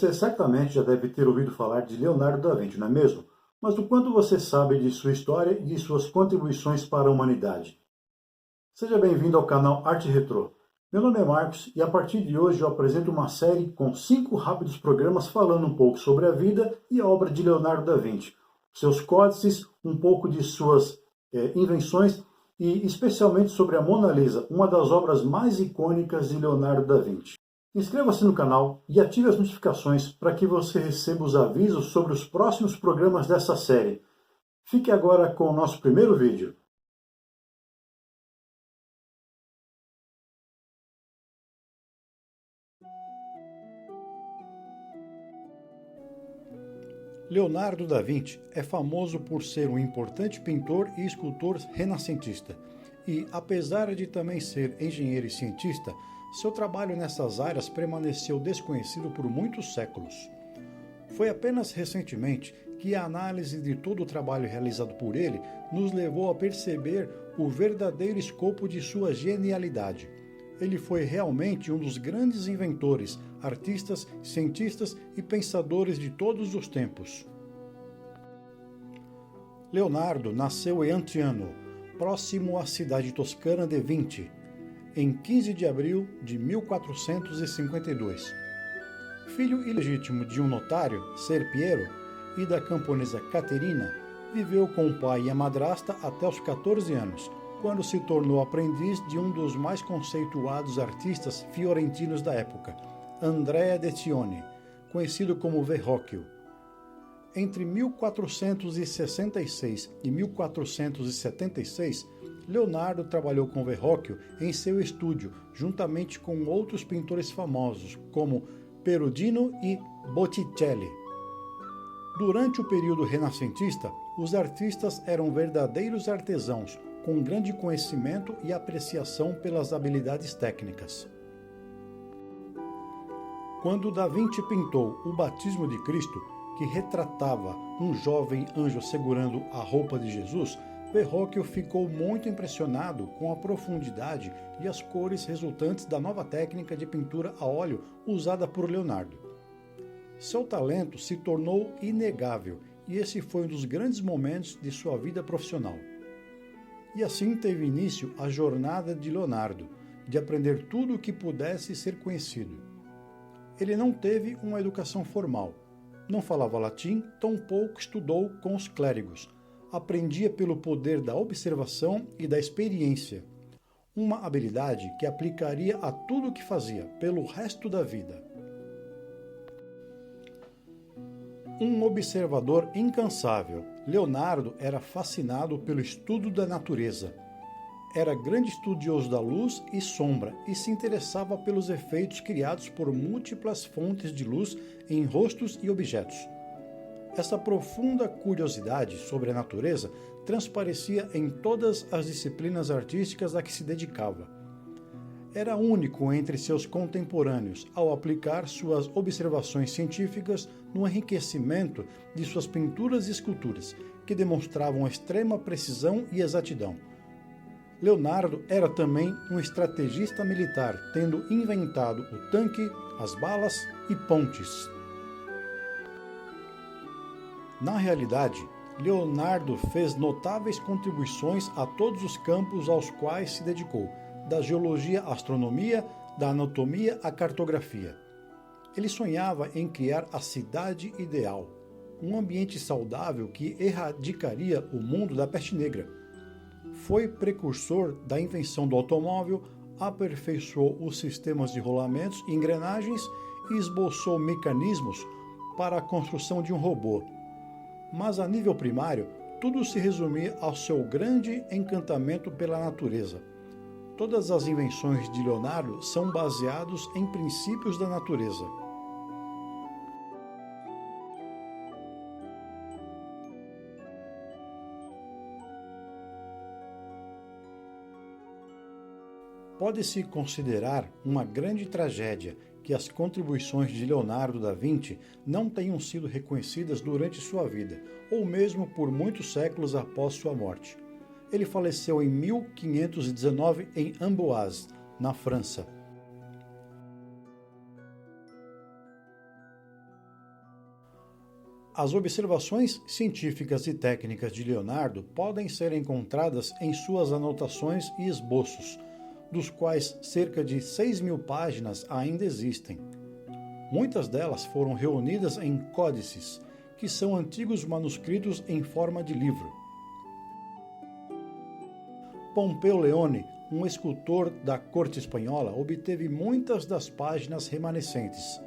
Você certamente já deve ter ouvido falar de Leonardo da Vinci, não é mesmo? Mas o quanto você sabe de sua história e de suas contribuições para a humanidade? Seja bem-vindo ao canal Arte Retrô. Meu nome é Marcos e a partir de hoje eu apresento uma série com 5 rápidos programas falando um pouco sobre a vida e a obra de Leonardo da Vinci, seus códices, um pouco de suas invenções e especialmente sobre a Mona Lisa, uma das obras mais icônicas de Leonardo da Vinci. Inscreva-se no canal e ative as notificações para que você receba os avisos sobre os próximos programas dessa série. Fique agora com o nosso primeiro vídeo. Leonardo da Vinci é famoso por ser um importante pintor e escultor renascentista. E, apesar de também ser engenheiro e cientista, seu trabalho nessas áreas permaneceu desconhecido por muitos séculos. Foi apenas recentemente que a análise de todo o trabalho realizado por ele nos levou a perceber o verdadeiro escopo de sua genialidade. Ele foi realmente um dos grandes inventores, artistas, cientistas e pensadores de todos os tempos. Leonardo nasceu em Antiano, próximo à cidade toscana de Vinci, em 15 de abril de 1452. Filho ilegítimo de um notário, Ser Piero, e da camponesa Caterina, viveu com o pai e a madrasta até os 14 anos, quando se tornou aprendiz de um dos mais conceituados artistas fiorentinos da época, Andrea Decione, conhecido como Verrocchio. Entre 1466 e 1476, Leonardo trabalhou com Verrocchio em seu estúdio, juntamente com outros pintores famosos, como Perugino e Botticelli. Durante o período renascentista, os artistas eram verdadeiros artesãos, com grande conhecimento e apreciação pelas habilidades técnicas. Quando Da Vinci pintou o Batismo de Cristo, que retratava um jovem anjo segurando a roupa de Jesus, Verrocchio ficou muito impressionado com a profundidade e as cores resultantes da nova técnica de pintura a óleo usada por Leonardo. Seu talento se tornou inegável e esse foi um dos grandes momentos de sua vida profissional. E assim teve início a jornada de Leonardo, de aprender tudo o que pudesse ser conhecido. Ele não teve uma educação formal, não falava latim, tampouco estudou com os clérigos. Aprendia pelo poder da observação e da experiência, uma habilidade que aplicaria a tudo o que fazia pelo resto da vida. Um observador incansável, Leonardo era fascinado pelo estudo da natureza. Era grande estudioso da luz e sombra e se interessava pelos efeitos criados por múltiplas fontes de luz em rostos e objetos. Essa profunda curiosidade sobre a natureza transparecia em todas as disciplinas artísticas a que se dedicava. Era único entre seus contemporâneos ao aplicar suas observações científicas no enriquecimento de suas pinturas e esculturas, que demonstravam extrema precisão e exatidão. Leonardo era também um estrategista militar, tendo inventado o tanque, as balas e pontes. Na realidade, Leonardo fez notáveis contribuições a todos os campos aos quais se dedicou, da geologia à astronomia, da anatomia à cartografia. Ele sonhava em criar a cidade ideal, um ambiente saudável que erradicaria o mundo da peste negra. Foi precursor da invenção do automóvel, aperfeiçoou os sistemas de rolamentos e engrenagens e esboçou mecanismos para a construção de um robô. Mas a nível primário, tudo se resumia ao seu grande encantamento pela natureza. Todas as invenções de Leonardo são baseadas em princípios da natureza. Pode-se considerar uma grande tragédia que as contribuições de Leonardo da Vinci não tenham sido reconhecidas durante sua vida, ou mesmo por muitos séculos após sua morte. Ele faleceu em 1519 em Amboise, na França. As observações científicas e técnicas de Leonardo podem ser encontradas em suas anotações e esboços, dos quais cerca de 6.000 páginas ainda existem. Muitas delas foram reunidas em códices, que são antigos manuscritos em forma de livro. Pompeu Leone, um escultor da corte espanhola, obteve muitas das páginas remanescentes.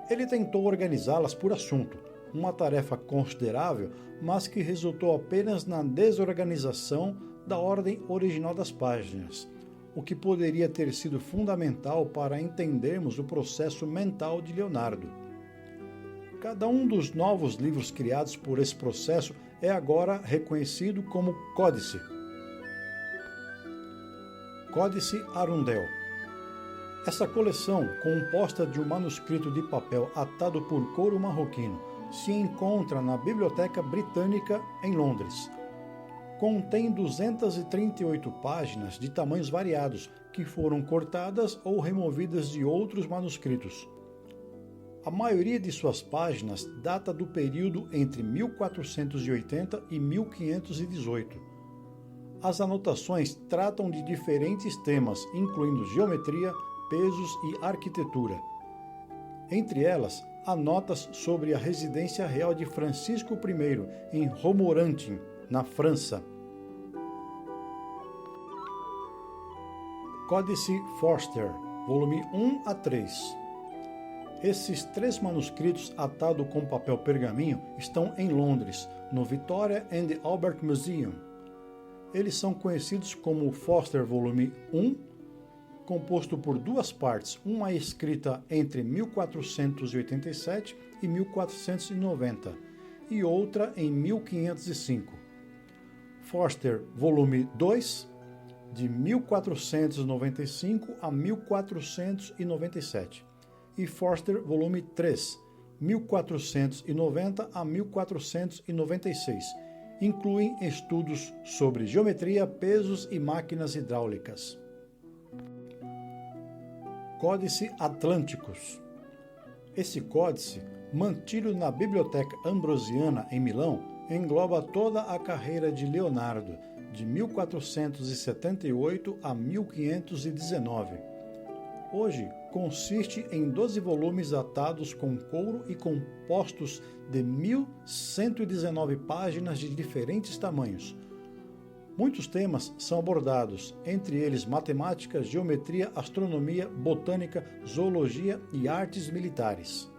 Ele tentou organizá-las por assunto, uma tarefa considerável, mas que resultou apenas na desorganização da ordem original das páginas, o que poderia ter sido fundamental para entendermos o processo mental de Leonardo. Cada um dos novos livros criados por esse processo é agora reconhecido como códice. Códice Arundel. Essa coleção, composta de um manuscrito de papel atado por couro marroquino, se encontra na Biblioteca Britânica, em Londres. Contém 238 páginas de tamanhos variados, que foram cortadas ou removidas de outros manuscritos. A maioria de suas páginas data do período entre 1480 e 1518. As anotações tratam de diferentes temas, incluindo geometria, pesos e arquitetura. Entre elas, há notas sobre a residência real de Francisco I em Romorantin, na França. Códice Forster, volume 1 a 3. Esses 3 manuscritos atados com papel pergaminho estão em Londres, no Victoria and Albert Museum. Eles são conhecidos como Forster Volume 1, composto por 2 partes, uma escrita entre 1487 e 1490 e outra em 1505. Forster Volume 2, de 1495 a 1497. E Forster Volume 3, 1490 a 1496. Incluem estudos sobre geometria, pesos e máquinas hidráulicas. Códice Atlânticos. Esse códice, mantido na Biblioteca Ambrosiana, em Milão, engloba toda a carreira de Leonardo, de 1478 a 1519. Hoje, consiste em 12 volumes atados com couro e compostos de 1.119 páginas de diferentes tamanhos. Muitos temas são abordados, entre eles matemática, geometria, astronomia, botânica, zoologia e artes militares.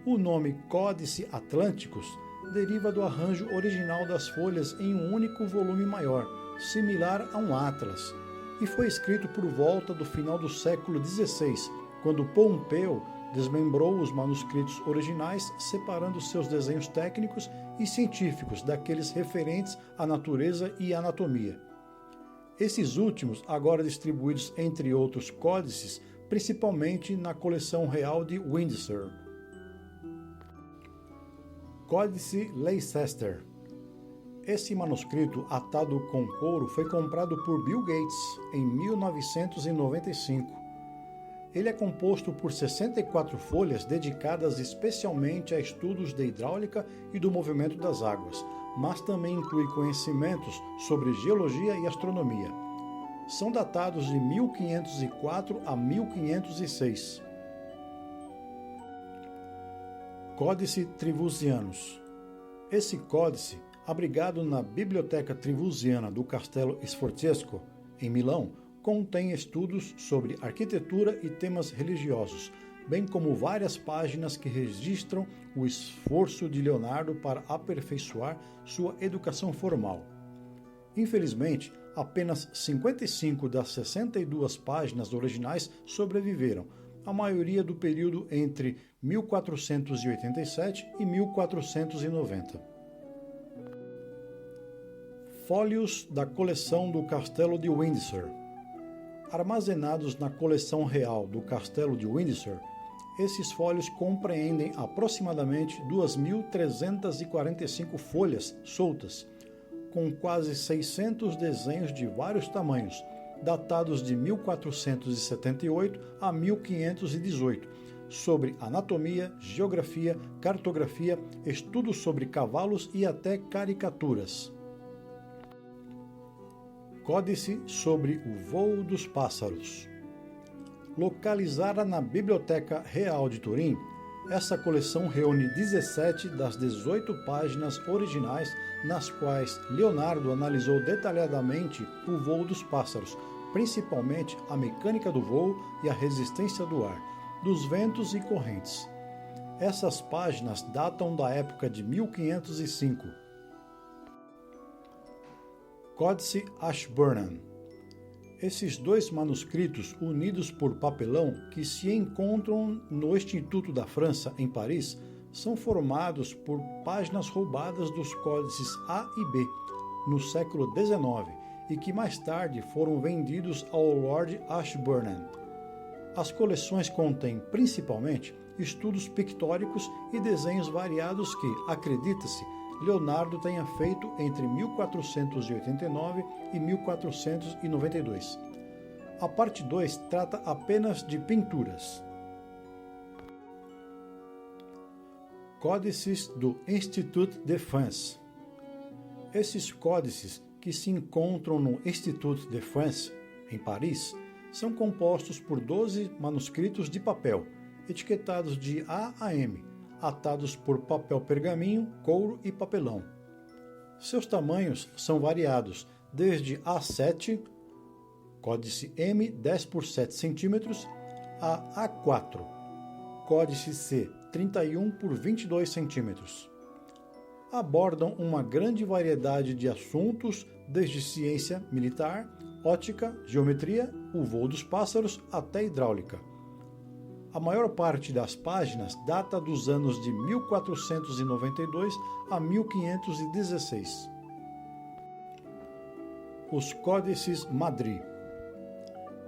O nome Códice Atlânticos deriva do arranjo original das folhas em um único volume maior, similar a um atlas, e foi escrito por volta do final do século XVI, quando Pompeu desmembrou os manuscritos originais, separando seus desenhos técnicos e científicos daqueles referentes à natureza e anatomia. Esses últimos, agora distribuídos entre outros códices, principalmente na coleção real de Windsor. Códice Leicester. Esse manuscrito atado com couro foi comprado por Bill Gates em 1995. Ele é composto por 64 folhas dedicadas especialmente a estudos de hidráulica e do movimento das águas, mas também inclui conhecimentos sobre geologia e astronomia. São datados de 1504 a 1506. Códice Trivusianus. Esse códice, abrigado na Biblioteca Trivusiana do Castelo Sforzesco, em Milão, contém estudos sobre arquitetura e temas religiosos, bem como várias páginas que registram o esforço de Leonardo para aperfeiçoar sua educação formal. Infelizmente, apenas 55 das 62 páginas originais sobreviveram, a maioria do período entre 1487 e 1490. Fólios da coleção do Castelo de Windsor. Armazenados na coleção real do Castelo de Windsor, esses fólios compreendem aproximadamente 2.345 folhas soltas, com quase 600 desenhos de vários tamanhos, datados de 1478 a 1518, sobre anatomia, geografia, cartografia, estudos sobre cavalos e até caricaturas. Códice sobre o voo dos pássaros. Localizada na Biblioteca Real de Turim, essa coleção reúne 17 das 18 páginas originais nas quais Leonardo analisou detalhadamente o voo dos pássaros, principalmente a mecânica do voo e a resistência do ar, dos ventos e correntes. Essas páginas datam da época de 1505. Códice Ashburnham. Esses dois manuscritos, unidos por papelão, que se encontram no Instituto da França, em Paris, são formados por páginas roubadas dos códices A e B, no século XIX, e que mais tarde foram vendidos ao Lord Ashburnham. As coleções contêm, principalmente, estudos pictóricos e desenhos variados que, acredita-se, Leonardo tenha feito entre 1489 e 1492. A parte 2 trata apenas de pinturas. Códices do Institut de France. Esses códices, que se encontram no Institut de France, em Paris, são compostos por 12 manuscritos de papel, etiquetados de A a M, atados por papel pergaminho, couro e papelão. Seus tamanhos são variados, desde A7, códice M 10 por 7 cm, a A4, códice C 31 por 22 cm. Abordam uma grande variedade de assuntos, desde ciência militar, ótica, geometria, o voo dos pássaros até hidráulica. A maior parte das páginas data dos anos de 1492 a 1516. Os Códices Madri.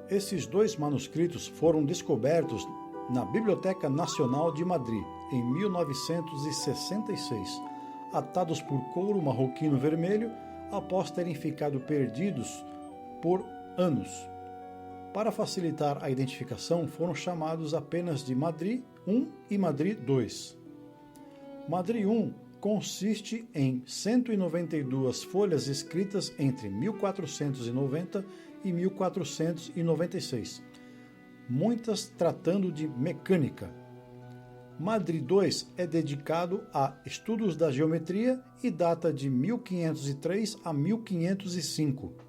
Esses dois manuscritos foram descobertos na Biblioteca Nacional de Madrid, em 1966, atados por couro marroquino vermelho após terem ficado perdidos por anos. Para facilitar a identificação, foram chamados apenas de Madri I e Madri II. Madri I consiste em 192 folhas escritas entre 1490 e 1496, muitas tratando de mecânica. Madri II é dedicado a estudos da geometria e data de 1503 a 1505.